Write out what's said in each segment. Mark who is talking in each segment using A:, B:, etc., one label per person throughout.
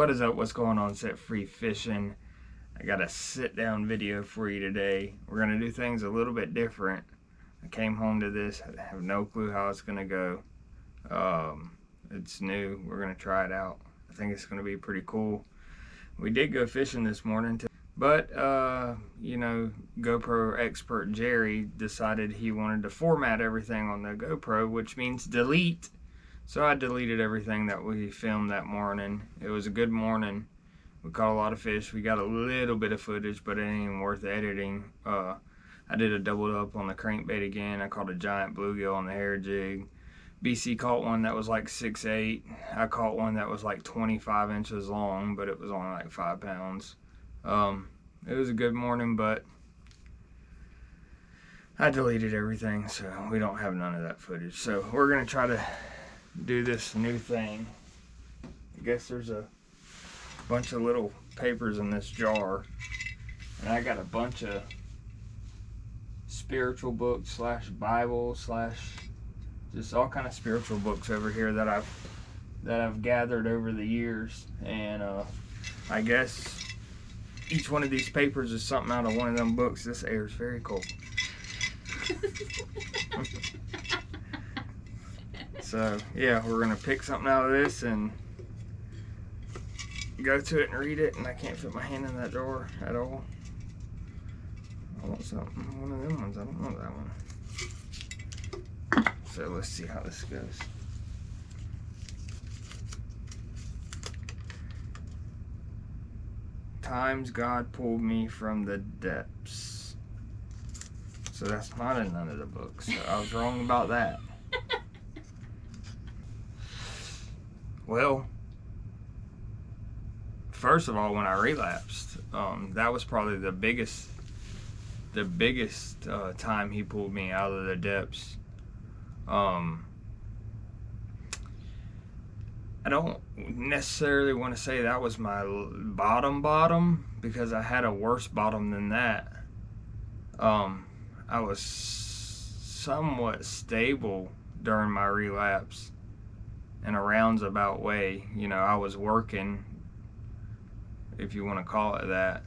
A: What is up? What's going on? Set Free Fishing. I got a sit down video for you today. We're going to do things a little bit different. I came home to this. I have no clue how it's going to go. It's new. We're going to try it out. I think it's going to be pretty cool. We did go fishing this morning, but GoPro expert Jerry decided he wanted to format everything on the GoPro, which means delete. So I deleted everything that we filmed that morning. It was a good morning. We caught a lot of fish. We got a little bit of footage, but it ain't even worth editing. I did a double up on the crankbait again. I caught a giant bluegill on the hair jig. BC caught one that was like 6'8". I caught one that was like 25 inches long, but it was only like 5 pounds. It was a good morning, but I deleted everything, so we don't have none of that footage. So we're gonna try to do this new thing. I guess there's a bunch of little papers in this jar, and I got a bunch of spiritual books / Bible / just all kind of spiritual books over here that I've gathered over the years, and I guess each one of these papers is something out of one of them books. This air is very cold. So yeah, we're gonna pick something out of this and go to it and read it, and I can't fit my hand in that drawer at all. I want something, one of them ones. I don't want that one. So let's see how this goes. Times God pulled me from the depths. So that's not in none of the books. So I was wrong about that. Well, first of all, when I relapsed, that was probably the biggest time he pulled me out of the depths. I don't necessarily want to say that was my bottom, because I had a worse bottom than that. I was somewhat stable during my relapse in a roundabout way. You know, I was working, if you want to call it that.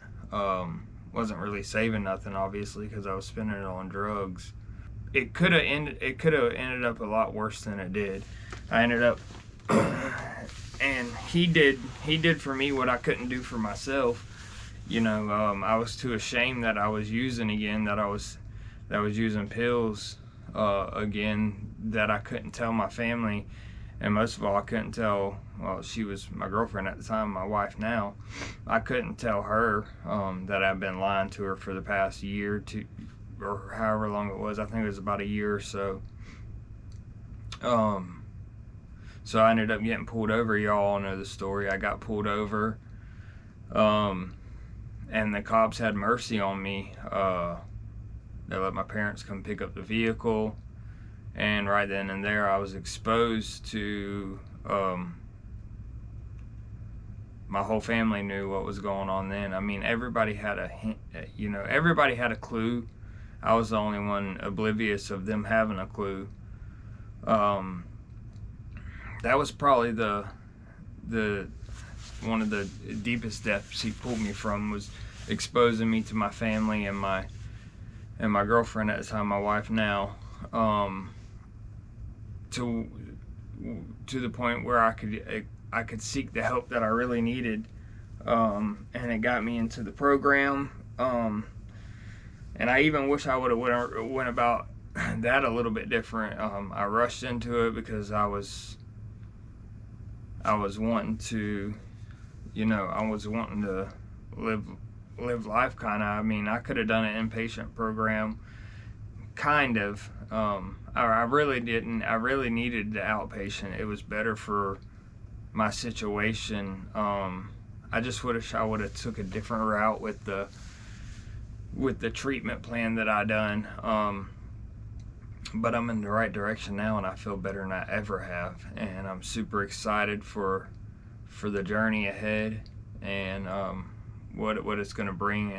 A: Wasn't really saving nothing, obviously, because I was spending it on drugs. It could have ended up a lot worse than it did. I ended up and he did for me what I couldn't do for myself. You know, I was too ashamed that I was using again, that I was using pills again, that I couldn't tell my family. And most of all, I couldn't tell, well, she was my girlfriend at the time, my wife now. I couldn't tell her that I've been lying to her for the past year, or however long it was. I think it was about a year or so. So I ended up getting pulled over. Y'all all know the story. I got pulled over, and the cops had mercy on me. They let my parents come pick up the vehicle. And right then and there, I was exposed to, my whole family knew what was going on then. I mean, everybody had everybody had a clue. I was the only one oblivious of them having a clue. That was probably the one of the deepest depths he pulled me from, was exposing me to my family and my girlfriend at the time, my wife now. To the point where I could seek the help that I really needed, and it got me into the program. And I even wish I would have went about that a little bit different. I rushed into it because I was wanting to, live life kind of. I mean, I could have done an inpatient program, kind of. I really didn't. I really needed the outpatient. It was better for my situation. I just wish I would have took a different route with the treatment plan that I done. But I'm in the right direction now, and I feel better than I ever have. And I'm super excited for the journey ahead, and what it's going to bring.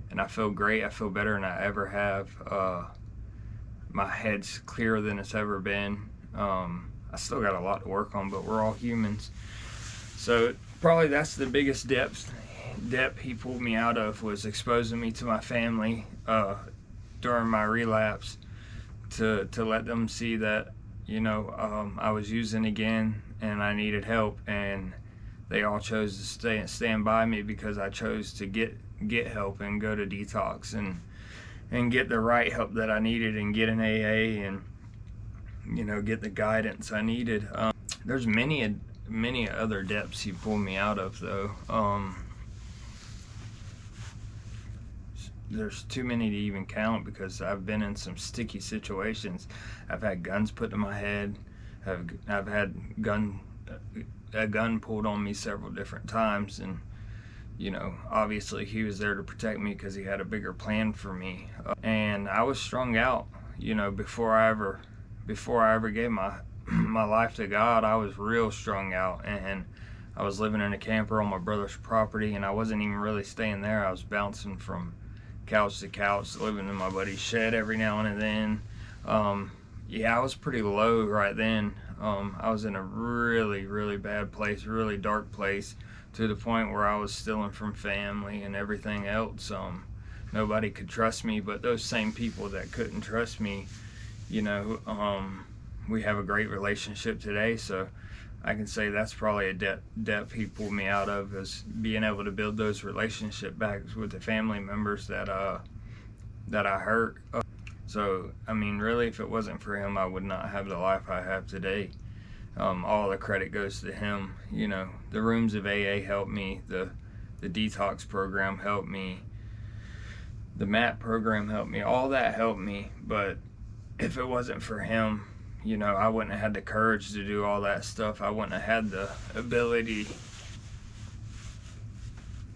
A: And I feel great. I feel better than I ever have. My head's clearer than it's ever been. I still got a lot to work on, but we're all humans. So probably that's the biggest depth he pulled me out of, was exposing me to my family during my relapse, to let them see that, I was using again and I needed help, and they all chose to stand by me because I chose to get help and go to detox and get the right help that I needed, and get an AA, and get the guidance I needed. There's many other depths he pulled me out of, though. There's too many to even count, because I've been in some sticky situations. I've had guns put to my head. I've had a gun pulled on me several different times, and obviously he was there to protect me because he had a bigger plan for me. And I was strung out, before I ever gave my life to God. I was real strung out, and I was living in a camper on my brother's property, and I wasn't even really staying there. I was bouncing from couch to couch, living in my buddy's shed every now and then. I was pretty low right then. I was in a really, really bad place, really dark place, to the point where I was stealing from family and everything else. Nobody could trust me, but those same people that couldn't trust me, we have a great relationship today. So I can say that's probably a depth he pulled me out of, is being able to build those relationship back with the family members that I hurt. So, I mean, really, if it wasn't for him, I would not have the life I have today. All the credit goes to him. The rooms of AA helped me. The detox program helped me. The MAT program helped me. All that helped me. But if it wasn't for him, I wouldn't have had the courage to do all that stuff. I wouldn't have had the ability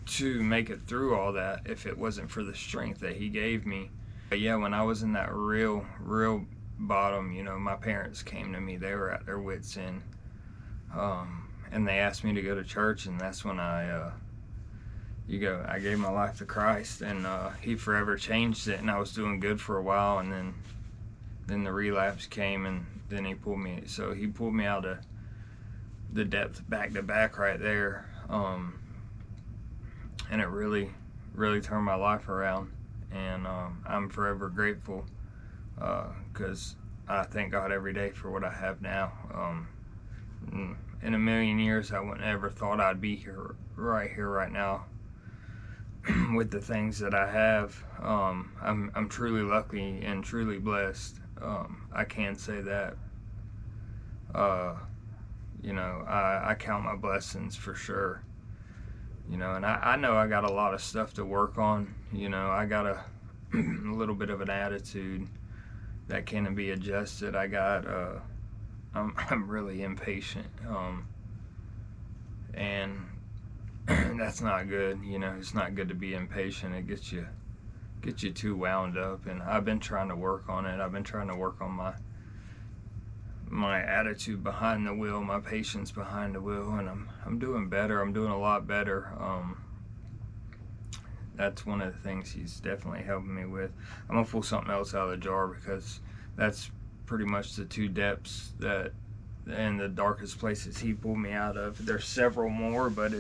A: to make it through all that if it wasn't for the strength that he gave me. But yeah, when I was in that real bottom, my parents came to me. They were at their wits' end. And they asked me to go to church, and that's when I gave my life to Christ, and he forever changed it, and I was doing good for a while, and then the relapse came, and then he pulled me out of the depth back to back right there. And it really turned my life around, and I'm forever grateful, because I thank God every day for what I have now. In a million years, I wouldn't ever thought I'd be here right now with the things that I have. I'm truly lucky and truly blessed. I can say that. I count my blessings for sure. And I know I got a lot of stuff to work on. I got a little bit of an attitude that can be adjusted. I'm really impatient, and that's not good. It's not good to be impatient. It gets you too wound up, and I've been trying to work on it. I've been trying to work on my attitude behind the wheel, my patience behind the wheel, and I'm doing better. I'm doing a lot better. That's one of the things he's definitely helping me with. I'm gonna pull something else out of the jar, because that's pretty much the two depths that, and the darkest places he pulled me out of. There's several more, but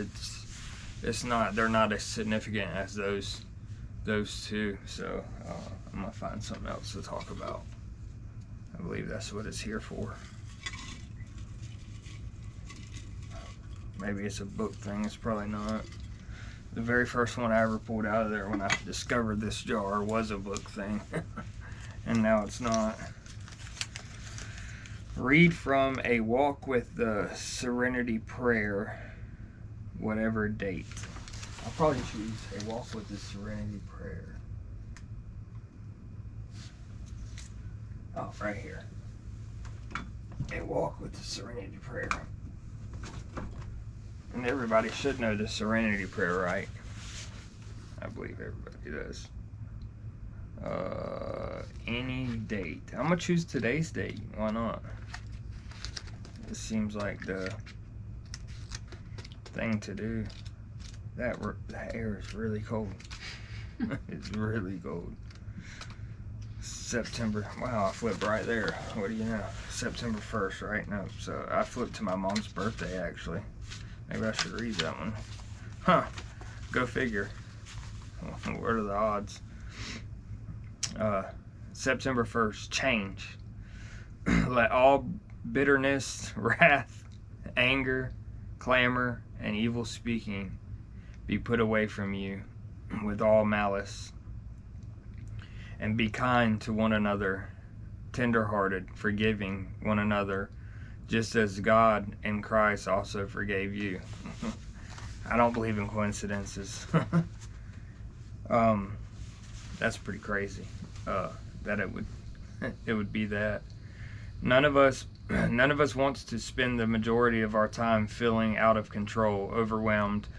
A: they're not as significant as those two. So I'm gonna find something else to talk about. I believe that's what it's here for. Maybe it's a book thing. It's probably not. The very first one I ever pulled out of there when I discovered this jar was a book thing. And now it's not. Read from A Walk with the Serenity Prayer, whatever date. I'll probably choose A Walk with the Serenity Prayer. Oh, right here. A Walk with the Serenity Prayer. And everybody should know the Serenity Prayer, right? I believe everybody does. Any date. I'm gonna choose today's date. Why not? This seems like the thing to do. The air is really cold. It's really cold. September. Wow, I flipped right there. What do you know? September 1st, right? No, so I flipped to my mom's birthday, actually. Maybe I should read that one. Huh. Go figure. What are the odds? September 1st, change. Let all bitterness, wrath, anger, clamor, and evil speaking be put away from you with all malice. And be kind to one another, tender-hearted, forgiving one another, just as God in Christ also forgave you. I don't believe in coincidences. That's pretty crazy. That it would be that. None of us wants to spend the majority of our time feeling out of control, overwhelmed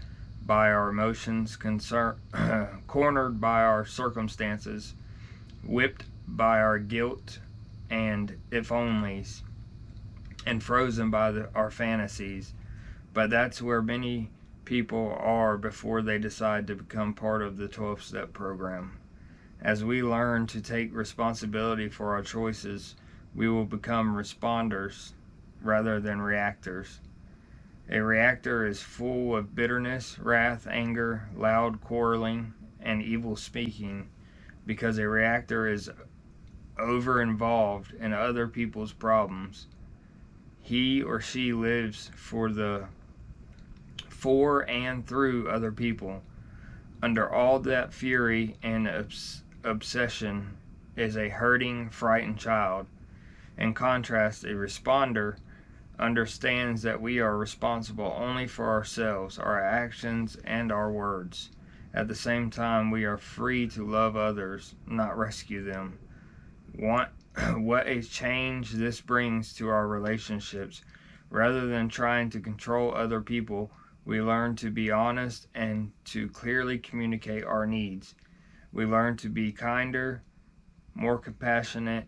A: by our emotions, cornered by our circumstances, whipped by our guilt and if-onlys, and frozen by our fantasies. But that's where many people are before they decide to become part of the 12-step program. As we learn to take responsibility for our choices, we will become responders rather than reactors. A reactor is full of bitterness, wrath, anger, loud quarreling, and evil speaking, because a reactor is over-involved in other people's problems. He or she lives for and through other people. Under all that fury and obsession is a hurting, frightened child. In contrast, a responder understands that we are responsible only for ourselves, our actions, and our words. At the same time, we are free to love others, not rescue them. What a change this brings to our relationships. Rather than trying to control other people, we learn to be honest and to clearly communicate our needs. We learn to be kinder, more compassionate,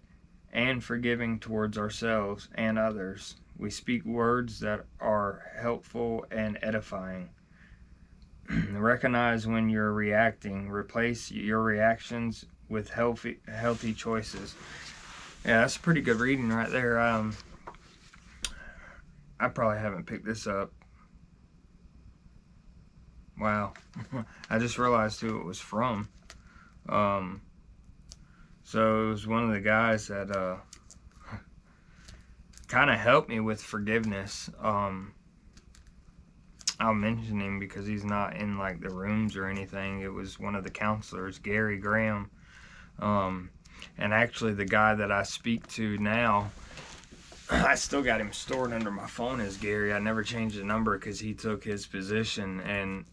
A: and forgiving towards ourselves and others. We speak words that are helpful and edifying. Recognize when you're reacting. Replace your reactions with healthy choices. Yeah, that's pretty good reading right there. I probably haven't picked this up. Wow. I just realized who it was from. So it was one of the guys that kind of helped me with forgiveness. I'll mention him because he's not in like the rooms or anything. It was one of the counselors, Gary Graham. And actually the guy that I speak to now, I still got him stored under my phone as Gary. I never changed the number because he took his position,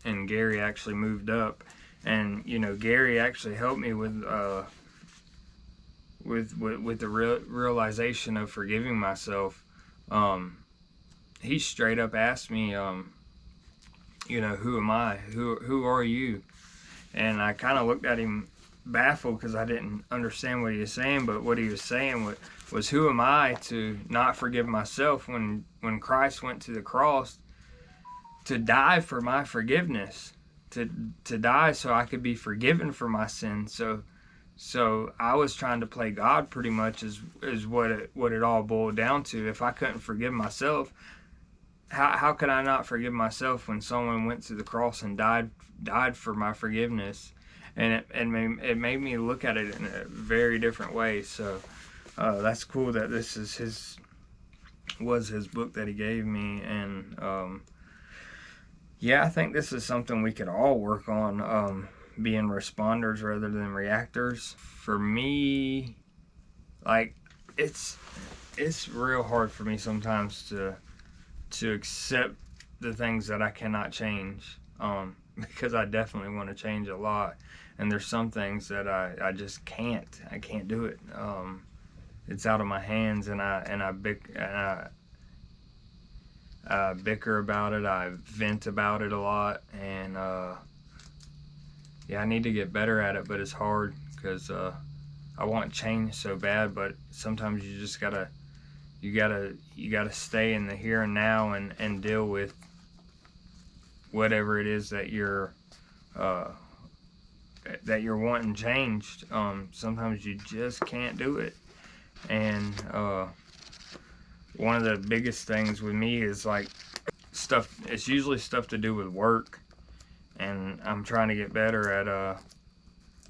A: and Gary actually moved up. And you know, Gary actually helped me with the realization of forgiving myself. He straight up asked me, you know, who am I? Who are you? And I kind of looked at him baffled because I didn't understand what he was saying. But what he was saying was who am I to not forgive myself when Christ went to the cross to die for my forgiveness, to die so I could be forgiven for my sins. So I was trying to play God pretty much is what it all boiled down to. If I couldn't forgive myself, how could I not forgive myself when someone went to the cross and died for my forgiveness? And it made me look at it in a very different way. So that's cool that this is was his book that he gave me. And yeah, I think this is something we could all work on, being responders rather than reactors. For me, like it's real hard for me sometimes to accept the things that I cannot change, because I definitely want to change a lot, and there's some things that I just can't do it. It's out of my hands, and I bicker about it. I vent about it a lot, and yeah, I need to get better at it, but it's hard because I want change so bad, but sometimes you just gotta stay in the here and now and deal with whatever it is that you're wanting changed. Sometimes you just can't do it, and one of the biggest things with me is like stuff. It's usually stuff to do with work, and I'm trying to get better at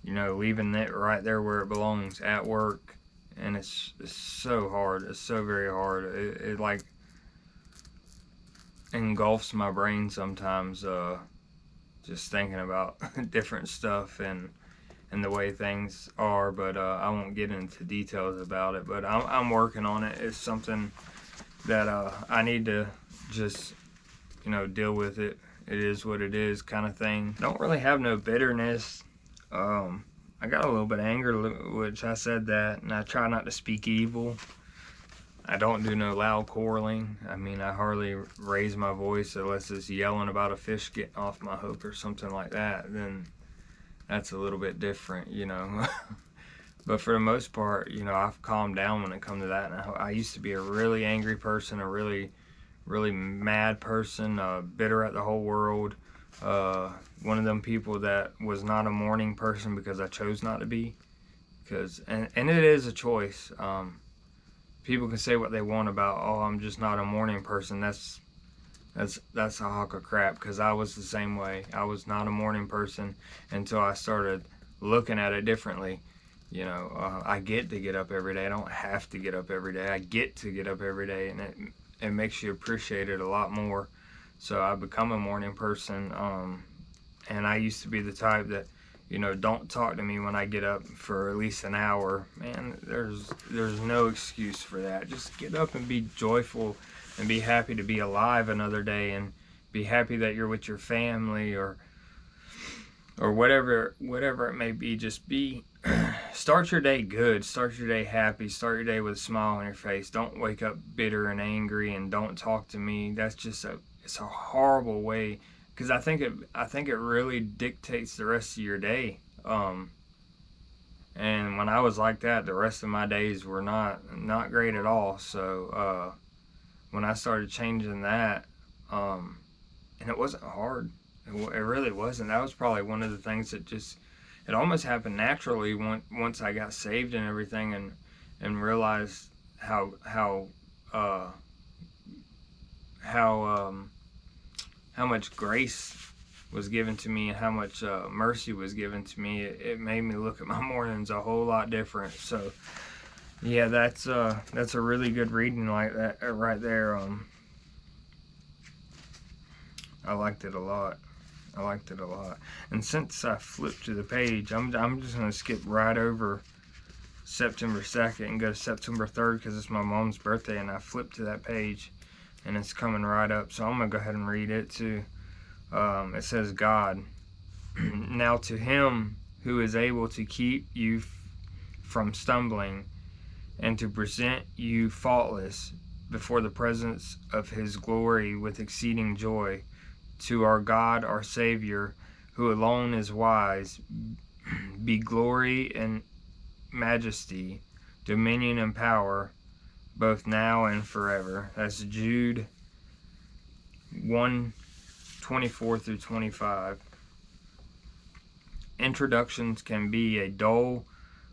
A: leaving it right there where it belongs, at work. And it's so hard. It's so very hard. It like engulfs my brain sometimes. Just thinking about different stuff and the way things are, but I won't get into details about it. But I'm working on it. It's something that I need to just deal with it. It is what it is, kind of thing. Don't really have no bitterness. I got a little bit of anger, which I said that, and I try not to speak evil. I don't do no loud quarreling. I mean, I hardly raise my voice unless it's yelling about a fish getting off my hook or something like that. Then that's a little bit different, But for the most part, I've calmed down when it comes to that. And I used to be a really angry person, a really, really mad person, bitter at the whole world. One of them people that was not a morning person because I chose not to be. And it is a choice. People can say what they want about, oh, I'm just not a morning person. That's a hawk of crap, because I was the same way. I was not a morning person until I started looking at it differently. I get to get up every day. I don't have to get up every day. I get to get up every day, and it makes you appreciate it a lot more. So I've become a morning person, and I used to be the type that, don't talk to me when I get up for at least an hour. Man, there's no excuse for that. Just get up and be joyful and be happy to be alive another day, and be happy that you're with your family or whatever it may be. Just start your day good, start your day happy, start your day with a smile on your face. Don't wake up bitter and angry and don't talk to me. That's just it's a horrible way, because I think it really dictates the rest of your day. And when I was like that, the rest of my days were not great at all. So when I started changing that, and it wasn't hard. It really wasn't. That was probably one of the things that it almost happened naturally once I got saved and everything, and realized how much grace was given to me and how much mercy was given to me. It made me look at my mornings a whole lot different. So yeah, that's a really good reading like that right there. I liked it a lot. And since I flipped to the page, I'm just going to skip right over September 2nd and go to September 3rd, because it's my mom's birthday, and I flipped to that page and it's coming right up. So I'm going to go ahead and read it too. It says, God, now to him who is able to keep you from stumbling and to present you faultless before the presence of his glory with exceeding joy, to our God, our Savior, who alone is wise, be glory and majesty, dominion and power, both now and forever. That's Jude 1:24 through 25. Introductions can be a dull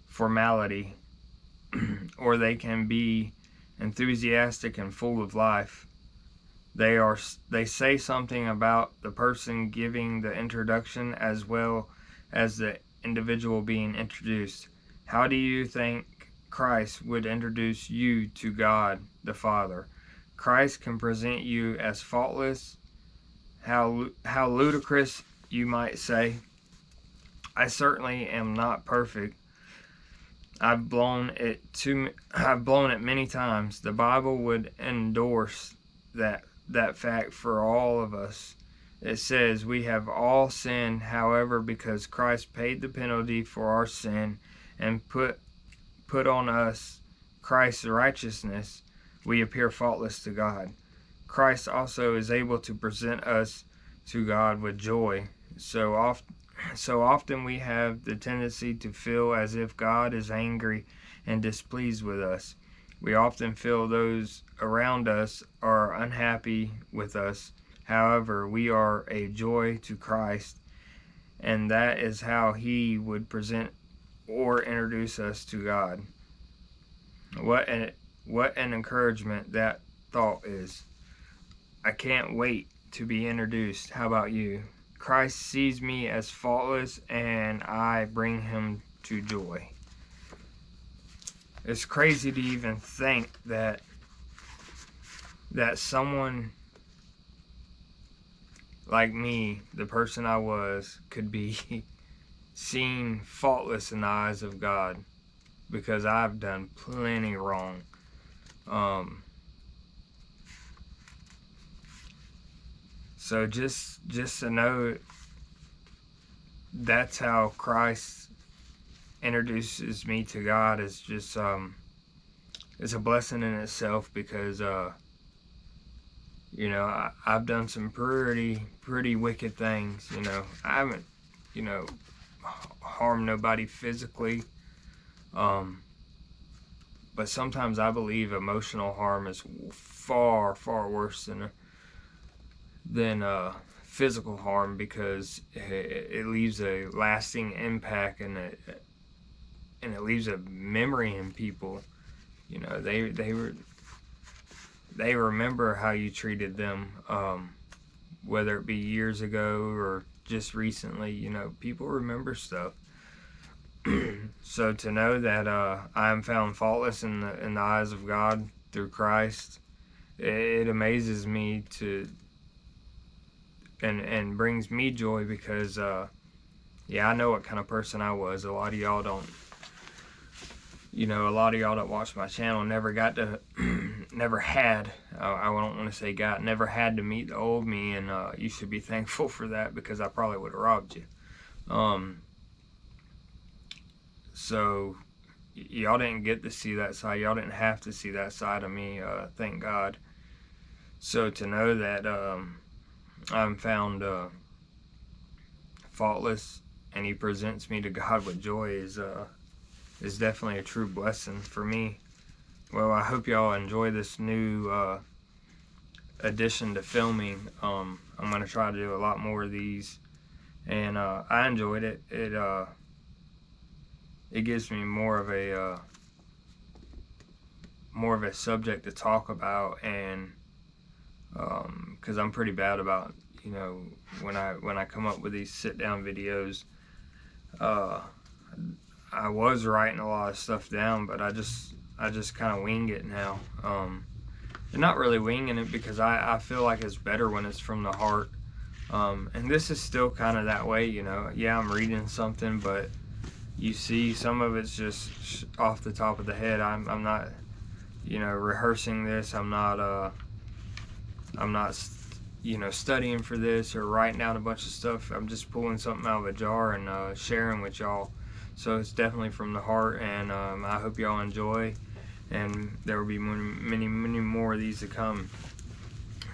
A: formality, or they can be enthusiastic and full of life. They say something about the person giving the introduction as well as the individual being introduced. How do you think Christ would introduce you to God the Father? Christ can present you as faultless. How ludicrous, you might say. I certainly am not perfect. I've blown it many times. The Bible would endorse that fact for all of us. It says we have all sinned, however, because Christ paid the penalty for our sin and put on us Christ's righteousness, we appear faultless to God. Christ also is able to present us to God with joy. So often we have the tendency to feel as if God is angry and displeased with us. We often feel those around us are unhappy with us. However, we are a joy to Christ, and that is how he would present or introduce us to God. What an encouragement that thought is. I can't wait to be introduced. How about you? Christ sees me as faultless, and I bring him to joy. It's crazy to even think that someone like me, the person I was, could be seen faultless in the eyes of God, because I've done plenty wrong. So just to know that's how Christ introduces me to God is just it's a blessing in itself, because you know, I've done some pretty wicked things. You know, I haven't, you know, harmed nobody physically, but sometimes I believe emotional harm is far worse than physical harm, because it leaves a lasting impact, and it leaves a memory in people. You know, they remember how you treated them, whether it be years ago or just recently. You know, people remember stuff. So to know that I am found faultless in the eyes of God through Christ, it amazes me and brings me joy, because yeah, I know what kind of person I was. A lot of y'all don't. You know, a lot of y'all that watch my channel never got to, never had, I don't want to say got, never had to meet the old me, and you should be thankful for that, because I probably would have robbed you. So, y'all didn't get to see that side. Y'all didn't have to see that side of me, thank God. So, to know that I'm found faultless, and he presents me to God with joy is definitely a true blessing for me. Well, I hope y'all enjoy this new addition to filming. I'm going to try to do a lot more of these, and I enjoyed it. It gives me more of a subject to talk about, and because I'm pretty bad about, you know, when I come up with these sit down videos, I was writing a lot of stuff down, but I just kind of wing it now. And not really winging it, because I feel like it's better when it's from the heart. And this is still kind of that way, you know. Yeah, I'm reading something, but you see some of it's just off the top of the head. I'm not, you know, rehearsing this. I'm not you know, studying for this or writing down a bunch of stuff. I'm just pulling something out of a jar and sharing with y'all. So it's definitely from the heart, and I hope y'all enjoy, and there will be many more of these to come.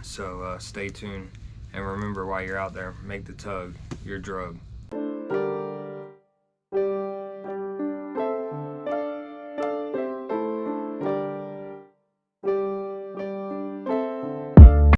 A: So stay tuned, and remember, while you're out there, make the tug your drug.